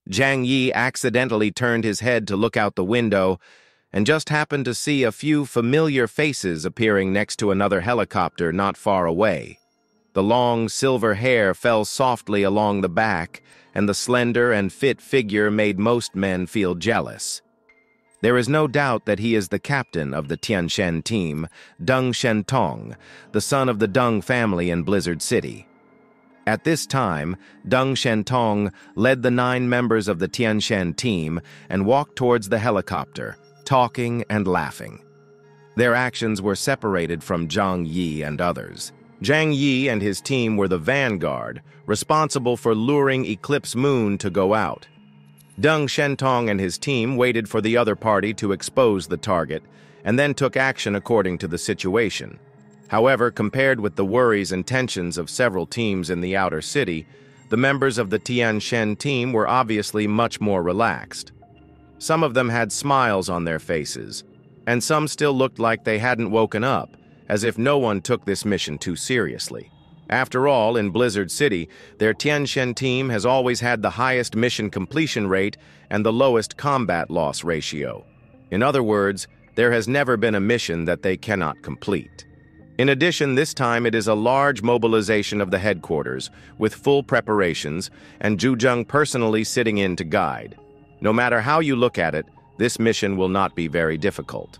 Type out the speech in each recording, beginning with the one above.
Zhang Yi accidentally turned his head to look out the window and just happened to see a few familiar faces appearing next to another helicopter not far away. The long silver hair fell softly along the back, and the slender and fit figure made most men feel jealous. There is no doubt that he is the captain of the Tianshan team, Deng Shentong, the son of the Deng family in Blizzard City. At this time, Deng Shentong led the 9 members of the Tianshan team and walked towards the helicopter, talking and laughing. Their actions were separated from Zhang Yi and others. Zhang Yi and his team were the vanguard, responsible for luring Eclipse Moon to go out. Deng Shentong and his team waited for the other party to expose the target, and then took action according to the situation. However, compared with the worries and tensions of several teams in the outer city, the members of the Tianshan team were obviously much more relaxed. Some of them had smiles on their faces, and some still looked like they hadn't woken up, as if no one took this mission too seriously. After all, in Blizzard City, their Tianshan team has always had the highest mission completion rate and the lowest combat loss ratio. In other words, there has never been a mission that they cannot complete. In addition, this time it is a large mobilization of the headquarters, with full preparations, and Zhang personally sitting in to guide. No matter how you look at it, this mission will not be very difficult.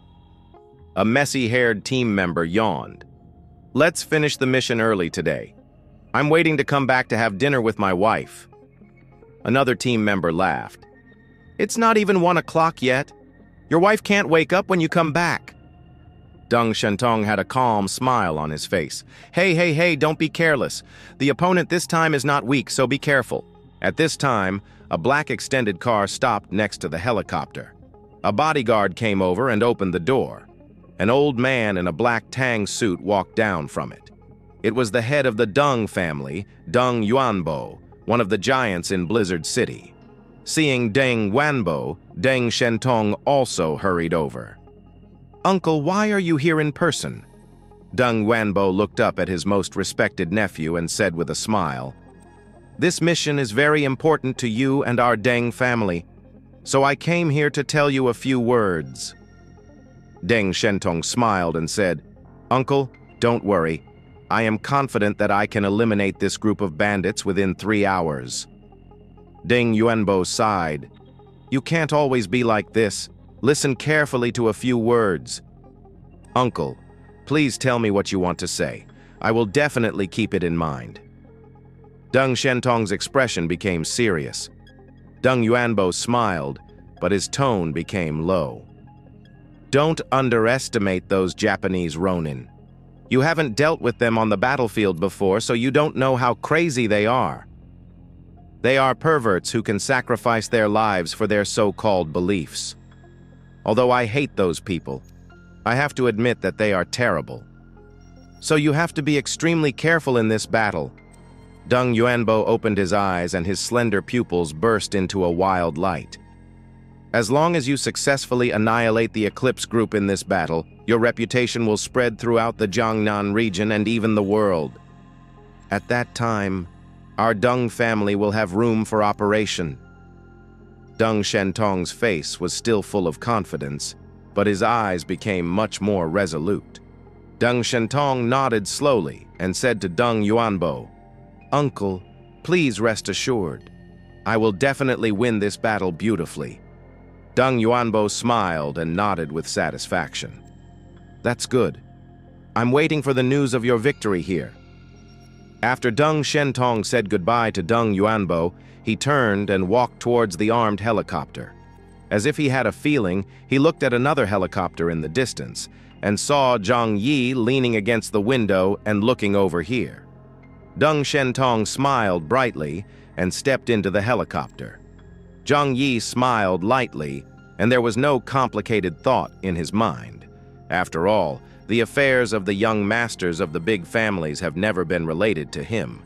A messy-haired team member yawned. "Let's finish the mission early today. I'm waiting to come back to have dinner with my wife." Another team member laughed. "It's not even 1 o'clock yet. Your wife can't wake up when you come back." Deng Shentong had a calm smile on his face. Hey, don't be careless. The opponent this time is not weak, so be careful." At this time, a black extended car stopped next to the helicopter. A bodyguard came over and opened the door. An old man in a black tang suit walked down from it. It was the head of the Deng family, Deng Yuanbo, one of the giants in Blizzard City. Seeing Deng Yuanbo, Deng Shentong also hurried over. "Uncle, why are you here in person?" Deng Yuanbo looked up at his most respected nephew and said with a smile, "This mission is very important to you and our Deng family, so I came here to tell you a few words." Deng Shentong smiled and said, "Uncle, don't worry. I am confident that I can eliminate this group of bandits within 3 hours." Deng Yuanbo sighed. "You can't always be like this. Listen carefully to a few words." "Uncle, please tell me what you want to say. I will definitely keep it in mind." Deng Shentong's expression became serious. Deng Yuanbo smiled, but his tone became low. "Don't underestimate those Japanese Ronin. You haven't dealt with them on the battlefield before, so you don't know how crazy they are. They are perverts who can sacrifice their lives for their so-called beliefs. Although I hate those people, I have to admit that they are terrible. So you have to be extremely careful in this battle." Deng Yuanbo opened his eyes and his slender pupils burst into a wild light. "As long as you successfully annihilate the Eclipse group in this battle, your reputation will spread throughout the Jiangnan region and even the world. At that time, our Deng family will have room for operation." Deng Shentong's face was still full of confidence, but his eyes became much more resolute. Deng Shentong nodded slowly and said to Deng Yuanbo, "Uncle, please rest assured. I will definitely win this battle beautifully." Deng Yuanbo smiled and nodded with satisfaction. "That's good. I'm waiting for the news of your victory here." After Deng Shentong said goodbye to Deng Yuanbo, he turned and walked towards the armed helicopter. As if he had a feeling, he looked at another helicopter in the distance and saw Zhang Yi leaning against the window and looking over here. Deng Shentong smiled brightly and stepped into the helicopter. Zhang Yi smiled lightly, and there was no complicated thought in his mind. After all, the affairs of the young masters of the big families have never been related to him.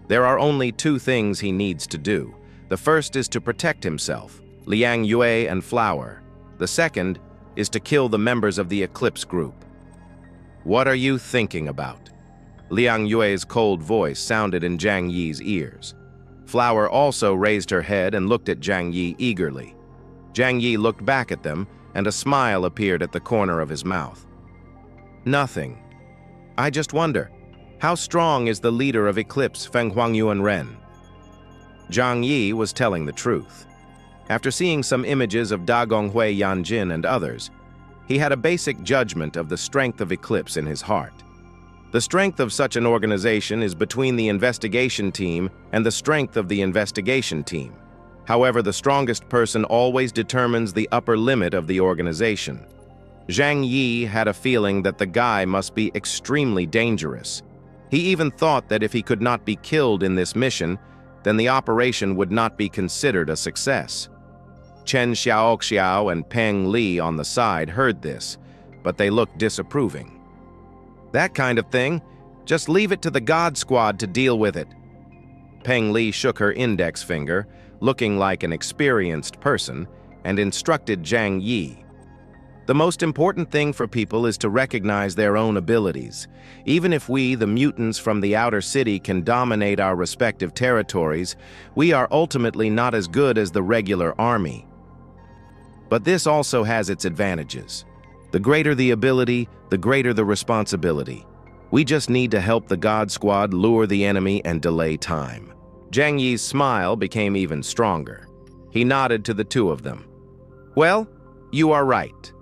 There are only 2 things he needs to do. The first is to protect himself, Liang Yue and Flower. The second is to kill the members of the Eclipse group. "What are you thinking about?" Liang Yue's cold voice sounded in Zhang Yi's ears. Flower also raised her head and looked at Zhang Yi eagerly. Zhang Yi looked back at them, and a smile appeared at the corner of his mouth. Nothing. I just wonder, how strong is the leader of Eclipse, Feng Huangyuan Ren? Zhang Yi was telling the truth. After seeing some images of Da Gonghui Yanjin and others, he had a basic judgment of the strength of Eclipse in his heart. The strength of such an organization is between the investigation team and the strength of the investigation team. However, the strongest person always determines the upper limit of the organization. Zhang Yi had a feeling that the guy must be extremely dangerous. He even thought that if he could not be killed in this mission, then the operation would not be considered a success. Chen Xiaoxiao and Peng Li on the side heard this, but they looked disapproving. That kind of thing, just leave it to the God Squad to deal with it. Peng Li shook her index finger, looking like an experienced person, and instructed Zhang Yi. The most important thing for people is to recognize their own abilities. Even if we, the mutants from the outer city, can dominate our respective territories, we are ultimately not as good as the regular army. But this also has its advantages. The greater the ability, the greater the responsibility. We just need to help the God Squad lure the enemy and delay time. Zhang Yi's smile became even stronger. He nodded to the two of them. Well, you are right.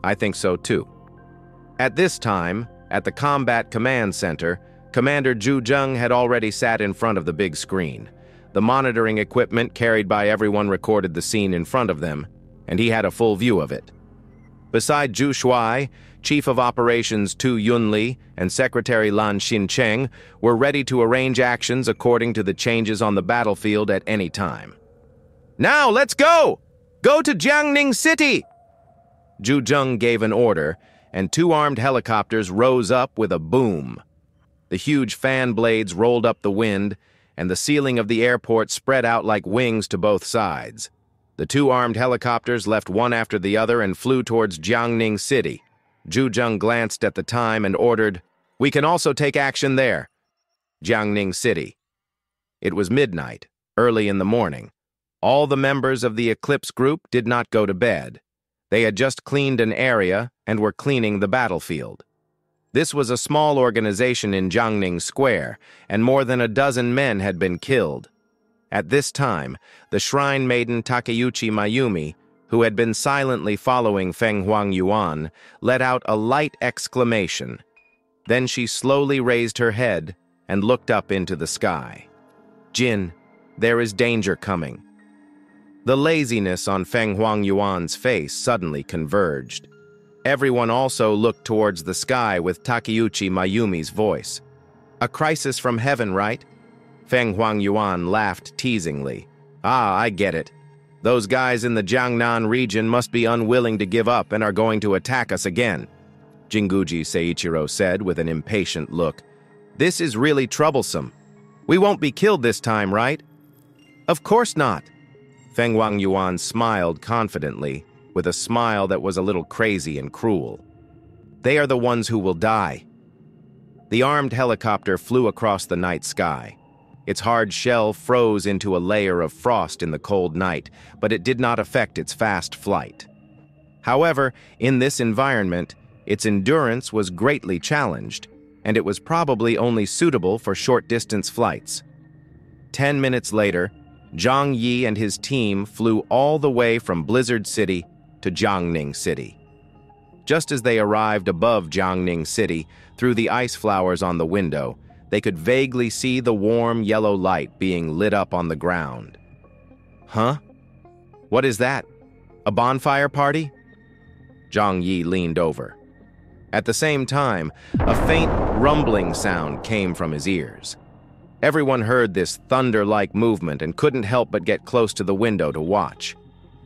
I think so too. At this time, at the Combat Command Center, Commander Zhu Zhang had already sat in front of the big screen. The monitoring equipment carried by everyone recorded the scene in front of them, and he had a full view of it. Beside Zhu Shuai, Chief of Operations Tu Yunli and Secretary Lan Xincheng were ready to arrange actions according to the changes on the battlefield at any time. Now, let's go! Go to Jiangning City! Zhu Zhang gave an order, and two armed helicopters rose up with a boom. The huge fan blades rolled up the wind, and the ceiling of the airport spread out like wings to both sides. The two armed helicopters left one after the other and flew towards Jiangning City. Zhu Zhang glanced at the time and ordered, "We can also take action there." Jiangning City. It was midnight, early in the morning. All the members of the Eclipse group did not go to bed. They had just cleaned an area and were cleaning the battlefield. This was a small organization in Jiangning Square, and more than a dozen men had been killed. At this time, the shrine maiden Takeuchi Mayumi, who had been silently following Feng Huangyuan, let out a light exclamation. Then she slowly raised her head and looked up into the sky. "Jin, there is danger coming." The laziness on Feng Huangyuan's face suddenly converged. Everyone also looked towards the sky with Takeuchi Mayumi's voice. "A crisis from heaven, right?" Feng Huangyuan laughed teasingly. "Ah, I get it. Those guys in the Jiangnan region must be unwilling to give up and are going to attack us again," Jinguji Seiichiro said with an impatient look. "This is really troublesome. We won't be killed this time, right?" "Of course not." Feng Huangyuan smiled confidently, with a smile that was a little crazy and cruel. "They are the ones who will die." The armed helicopter flew across the night sky. Its hard shell froze into a layer of frost in the cold night, but it did not affect its fast flight. However, in this environment, its endurance was greatly challenged, and it was probably only suitable for short-distance flights. 10 minutes later, Zhang Yi and his team flew all the way from Blizzard City to Jiangning City. Just as they arrived above Jiangning City, through the ice flowers on the window, they could vaguely see the warm yellow light being lit up on the ground. "Huh? What is that? A bonfire party?" Zhang Yi leaned over. At the same time, a faint rumbling sound came from his ears. Everyone heard this thunder-like movement and couldn't help but get close to the window to watch.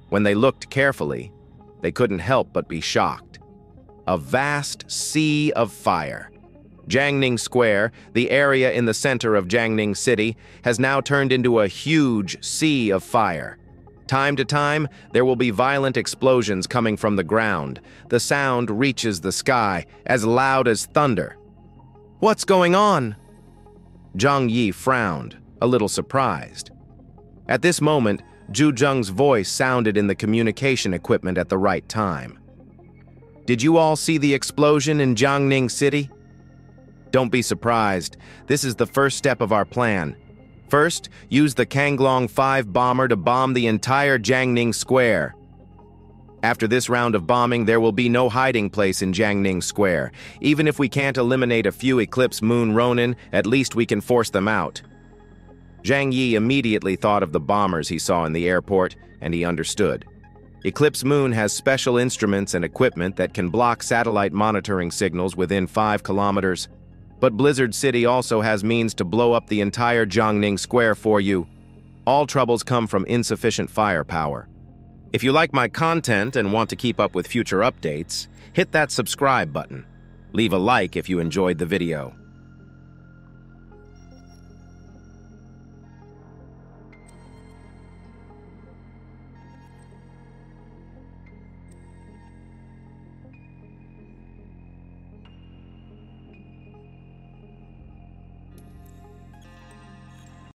When they looked carefully, they couldn't help but be shocked. A vast sea of fire. Jiangning Square, the area in the center of Jiangning City, has now turned into a huge sea of fire. Time to time, there will be violent explosions coming from the ground. The sound reaches the sky, as loud as thunder. "What's going on?" Zhang Yi frowned, a little surprised. At this moment, Zhang's voice sounded in the communication equipment at the right time. Did you all see the explosion in Jiangning City? Don't be surprised. This is the first step of our plan. First, use the Kanglong 5 bomber to bomb the entire Jiangning Square. After this round of bombing, there will be no hiding place in Jiangning Square. Even if we can't eliminate a few Eclipse Moon Ronin, at least we can force them out. Zhang Yi immediately thought of the bombers he saw in the airport, and he understood. Eclipse Moon has special instruments and equipment that can block satellite monitoring signals within 5 kilometers. But Blizzard City also has means to blow up the entire Jiangning Square for you. All troubles come from insufficient firepower. If you like my content and want to keep up with future updates, hit that subscribe button. Leave a like if you enjoyed the video.